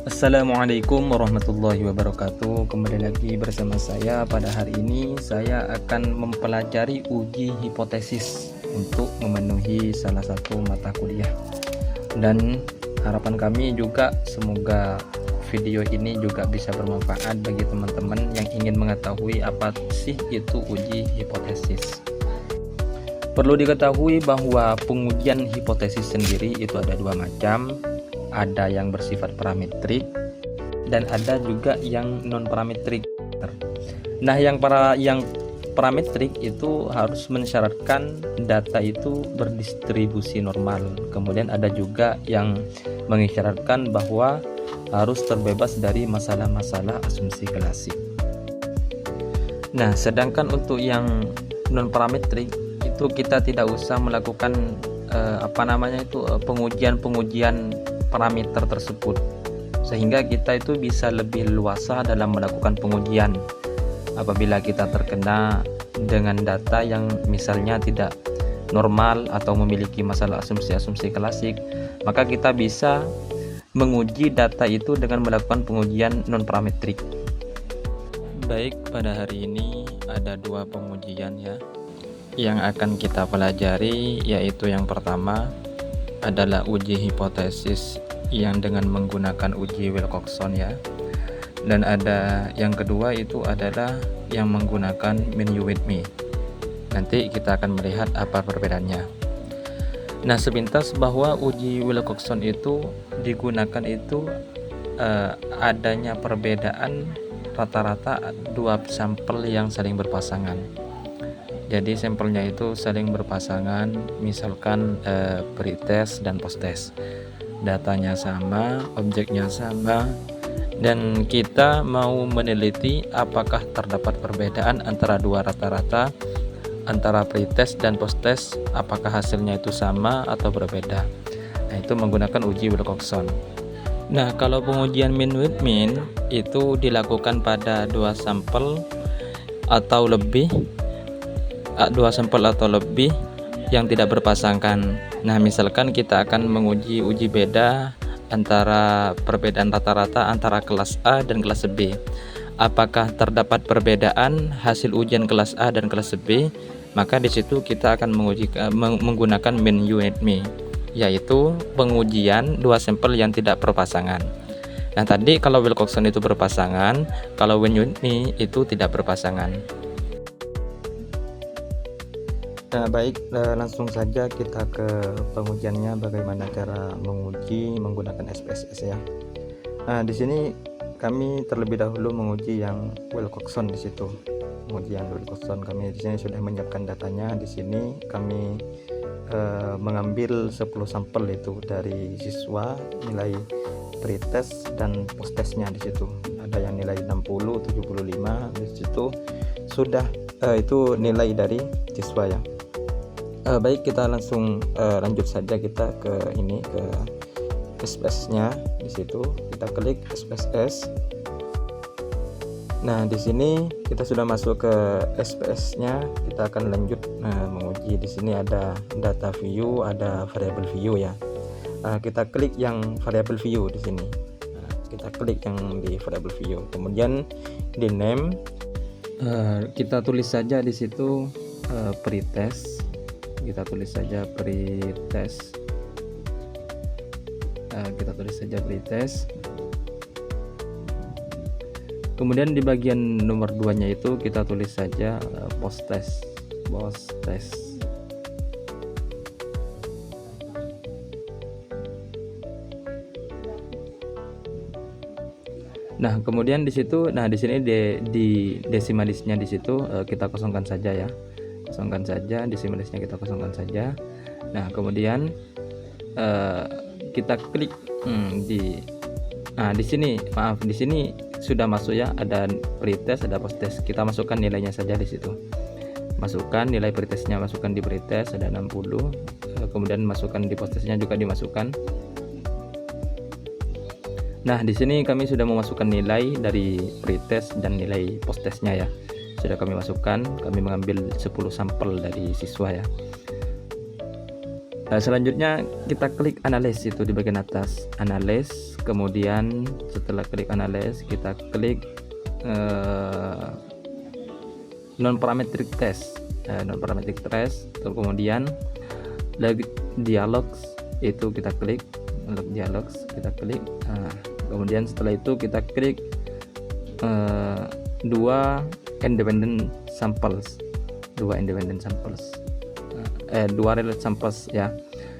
Assalamualaikum warahmatullahi wabarakatuh. Kembali lagi bersama saya. Pada hari ini saya akan mempelajari uji hipotesis untuk memenuhi salah satu mata kuliah. Dan harapan kami juga semoga video ini juga bisa bermanfaat bagi teman-teman yang ingin mengetahui apa sih itu uji hipotesis. Perlu diketahui bahwa pengujian hipotesis sendiri itu ada dua macam. Ada yang bersifat parametrik dan ada juga yang non parametrik. Nah, yang parametrik itu harus mensyaratkan data itu berdistribusi normal. Kemudian ada juga yang mengisyaratkan bahwa harus terbebas dari masalah-masalah asumsi klasik. Nah, sedangkan untuk yang non parametrik itu kita tidak usah melakukan pengujian parameter tersebut, sehingga kita itu bisa lebih luasa dalam melakukan pengujian. Apabila kita terkena dengan data yang misalnya tidak normal atau memiliki masalah asumsi-asumsi klasik, maka kita bisa menguji data itu dengan melakukan pengujian non parametrik. Baik, pada hari ini ada dua pengujian ya yang akan kita pelajari, yaitu yang pertama adalah uji hipotesis yang dengan menggunakan uji Wilcoxon ya, dan ada yang kedua itu adalah yang menggunakan Mean You With Me. Nanti kita akan melihat apa perbedaannya. Nah, sepintas bahwa uji Wilcoxon itu digunakan itu adanya perbedaan rata-rata dua sampel yang saling berpasangan. Jadi sampelnya itu saling berpasangan, misalkan pretest dan posttest. Datanya sama, objeknya sama, dan kita mau meneliti apakah terdapat perbedaan antara dua rata-rata, antara pretest dan posttest, apakah hasilnya itu sama atau berbeda. Nah, itu menggunakan uji Wilcoxon. Nah, kalau pengujian mean with mean itu dilakukan pada dua sampel atau lebih yang tidak berpasangkan. Nah, misalkan kita akan menguji uji beda antara perbedaan rata-rata antara kelas A dan kelas B. Apakah terdapat perbedaan hasil ujian kelas A dan kelas B? Maka di situ kita akan menggunakan Mean You With Me, yaitu pengujian dua sampel yang tidak berpasangan. Nah, tadi kalau Wilcoxon itu berpasangan, kalau Mean You With Me itu tidak berpasangan. Nah, baik, langsung saja kita ke pengujiannya, bagaimana cara menguji menggunakan SPSS ya. Nah, di sini kami terlebih dahulu menguji yang Wilcoxon di situ. Pengujian Wilcoxon kami di sini sudah menyiapkan datanya. Di sini kami mengambil 10 sampel itu dari siswa, nilai pretest dan posttestnya di situ. Ada yang nilai 60, 75 di situ sudah itu nilai dari siswa ya. Baik, kita langsung lanjut saja kita ke SPSS-nya. Di situ kita klik SPSS. Nah, di sini kita sudah masuk ke SPSS-nya. Kita akan lanjut menguji. Di sini ada data view, ada variable view ya. Kita klik yang variable view di sini. Kita klik yang di variable view. Kemudian di name kita tulis saja di situ pretest. Kita tulis saja pretest. Kemudian di bagian nomor 2-nya itu kita tulis saja posttest. Nah, kemudian di situ, di sini di decimal list-nya di situ kita kosongkan saja ya. Decimal list-nya kita kosongkan saja. Nah, kemudian kita klik di sini sudah masuk ya, ada pretest, ada posttest. Kita masukkan nilainya saja di situ. Masukkan nilai pretestnya, masukkan di pretest ada 60. Kemudian masukkan di posttestnya juga dimasukkan. Nah, di sini kami sudah memasukkan nilai dari pretest dan nilai posttestnya ya. Sudah kami masukkan, kami mengambil 10 sampel dari siswa ya. Selanjutnya kita klik analyze itu di bagian atas, analyze. Kemudian setelah klik analyze kita klik non parametric test, kemudian lagi dialogs itu kita klik, kemudian setelah itu kita klik dua independent samples, dua relate samples ya.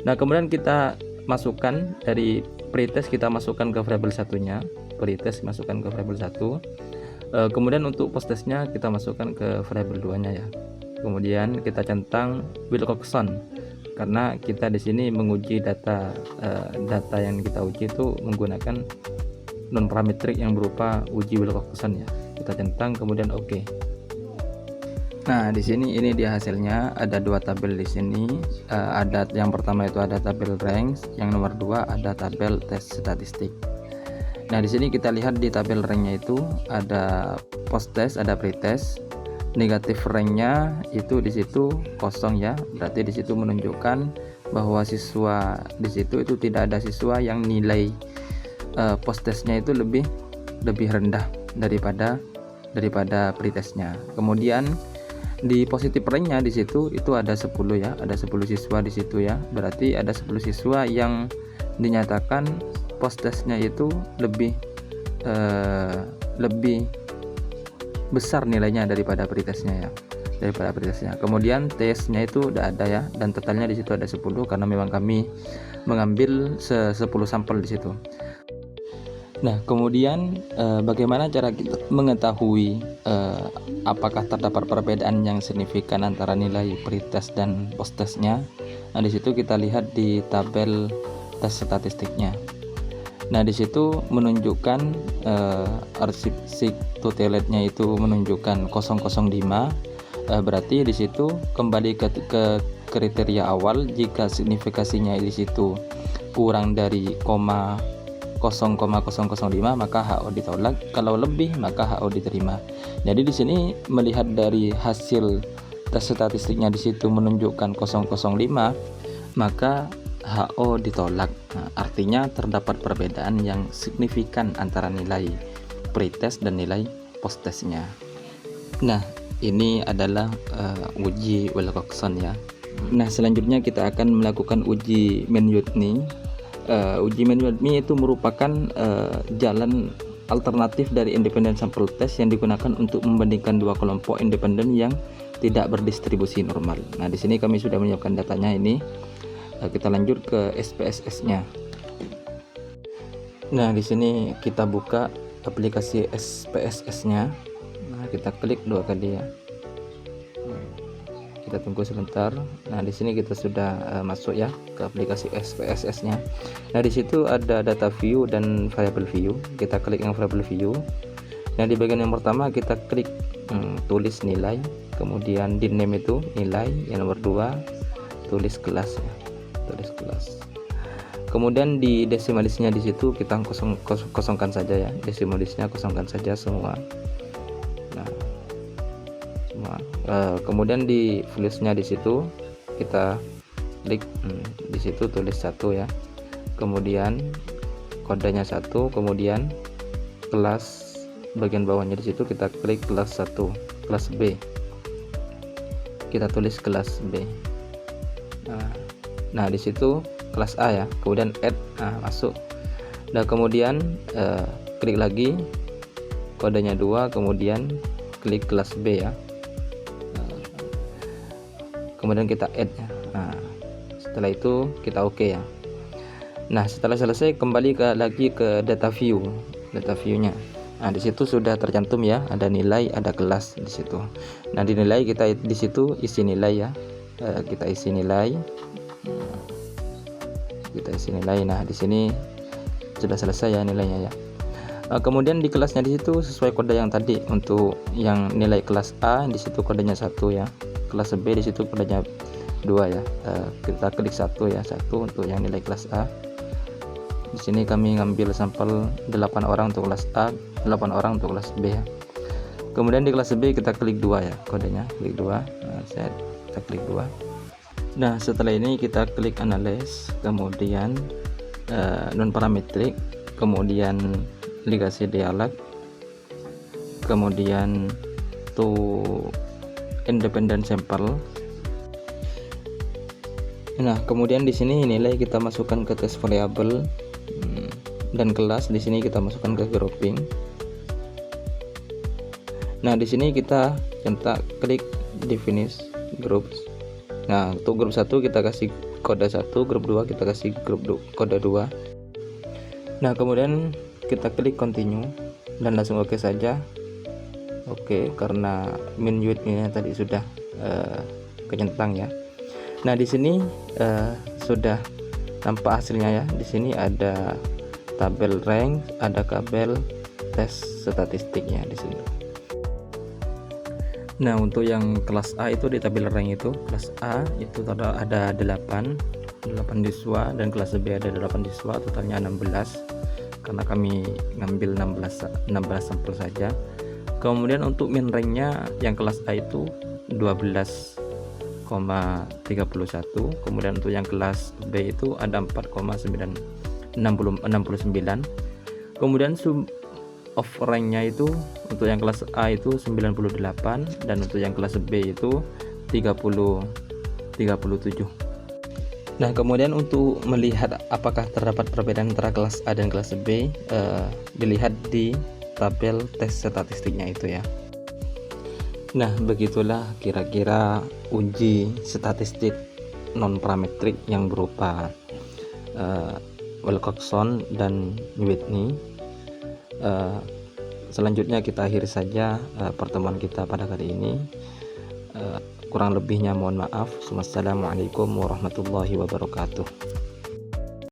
Nah kemudian kita masukkan dari pretest, kita masukkan ke variabel satunya, pretest masukkan ke variabel 1. Kemudian untuk posttestnya kita masukkan ke variabel 2-nya ya. Kemudian kita centang Wilcoxon karena kita di sini menguji data yang kita uji itu menggunakan non parametrik yang berupa uji Wilcoxon ya. Kita centang kemudian oke. Nah di sini ini dia hasilnya, ada dua tabel di sini. Ada yang pertama itu ada tabel ranks, yang nomor 2 ada tabel tes statistik. Nah di sini kita lihat di tabel ranknya itu ada post test, ada pretest. Negatif ranknya itu di situ kosong ya, berarti di situ menunjukkan bahwa siswa di situ itu tidak ada siswa yang nilai post testnya itu lebih rendah daripada pretestnya. Kemudian di positif ranknya di situ itu ada 10 ya, ada 10 siswa di situ ya, berarti ada 10 siswa yang dinyatakan post testnya itu lebih besar nilainya daripada pretestnya ya, Kemudian tesnya itu udah ada ya, dan totalnya di situ ada 10 karena memang kami mengambil 10 sampel di situ. Nah kemudian bagaimana cara kita mengetahui apakah terdapat perbedaan yang signifikan antara nilai pretest dan post testnya? Nah di situ kita lihat di tabel tes statistiknya. Nah di situ menunjukkan arsip totalnya itu menunjukkan 005. Berarti di situ kembali ke kriteria awal, jika signifikasinya di situ kurang dari 0,005 maka HO ditolak, kalau lebih maka HO diterima. Jadi di sini melihat dari hasil tes statistiknya di situ menunjukkan 005 maka HO ditolak. Nah, artinya terdapat perbedaan yang signifikan antara nilai pretest dan nilai post testnya. Nah ini adalah uji Wilcoxon ya. Nah selanjutnya kita akan melakukan uji Mann-Whitney. Uji Mann-Whitney itu merupakan jalan alternatif dari independent sample test yang digunakan untuk membandingkan dua kelompok independen yang tidak berdistribusi normal. Nah di sini kami sudah menyiapkan datanya ini. Kita lanjut ke SPSS-nya. Nah di sini kita buka aplikasi SPSS-nya. Nah kita klik 2 kali ya. Kita tunggu sebentar. Nah di sini kita sudah masuk ya ke aplikasi SPSS-nya. Nah di situ ada data view dan variable view. Kita klik yang variable view. Nah di bagian yang pertama kita klik tulis nilai, kemudian di name itu nilai, yang nomor 2 tulis kelas ya. Kemudian di desimalisnya di situ kita kosongkan saja ya, desimalisnya kosongkan saja semua. Nah, semua. Kemudian di values-nya di situ kita klik di situ tulis 1 ya. Kemudian kodenya 1, kemudian kelas bagian bawahnya di situ kita klik kelas 1, kelas B. Kita tulis kelas B. Nah di situ kelas A ya, kemudian add, masuk. Nah kemudian klik lagi kodenya 2, kemudian klik kelas B ya. Kemudian kita add ya. Nah setelah itu kita oke ya. Nah setelah selesai kembali lagi ke data viewnya. Nah di situ sudah tercantum ya, ada nilai, ada kelas di situ. Nah di nilai kita di situ isi nilai ya. Kita isi nilai. Nah di sini sudah selesai ya nilainya ya. Kemudian di kelasnya di situ sesuai kode yang tadi. Untuk yang nilai kelas A di situ kodenya 1 ya, kelas B di situ kodenya 2 ya. Kita klik 1 ya, 1 untuk yang nilai kelas A. Di sini kami ngambil sampel 8 orang untuk kelas A, 8 orang untuk kelas B ya. Kemudian di kelas B kita klik 2 ya, kodenya klik 2. Kita klik 2. Nah, setelah ini kita klik analyze, kemudian non parametrik, kemudian ligasi dialog, kemudian to independent sample. Nah, kemudian di sini nilai kita masukkan ke test variable, dan kelas di sini kita masukkan ke grouping. Nah, di sini kita centang klik define groups. Nah, untuk grup 1 kita kasih kode 1, grup 2 kita kasih kode 2. Nah, kemudian kita klik continue dan langsung oke saja. Oke, karena min width-nya tadi sudah kecentang ya. Nah, di sini sudah tampak hasilnya ya. Di sini ada tabel rank, ada tabel tes statistiknya di sini. Nah, untuk yang kelas A itu di tabel rank itu, kelas A itu ada 8 siswa, dan kelas B ada 8 siswa, totalnya 16 karena kami ngambil 16 sampel saja. Kemudian untuk min ranknya yang kelas A itu 12,31, kemudian untuk yang kelas B itu ada 4,69. Kemudian sum of ranknya itu untuk yang kelas A itu 98, dan untuk yang kelas B itu 37. Nah, kemudian untuk melihat apakah terdapat perbedaan antara kelas A dan kelas B, dilihat di tabel tes statistiknya itu ya. Nah, begitulah kira-kira uji statistik non parametrik yang berupa Wilcoxon dan Whitney. Selanjutnya kita akhiri saja pertemuan kita pada kali ini. Kurang lebihnya mohon maaf. Wassalamualaikum warahmatullahi wabarakatuh.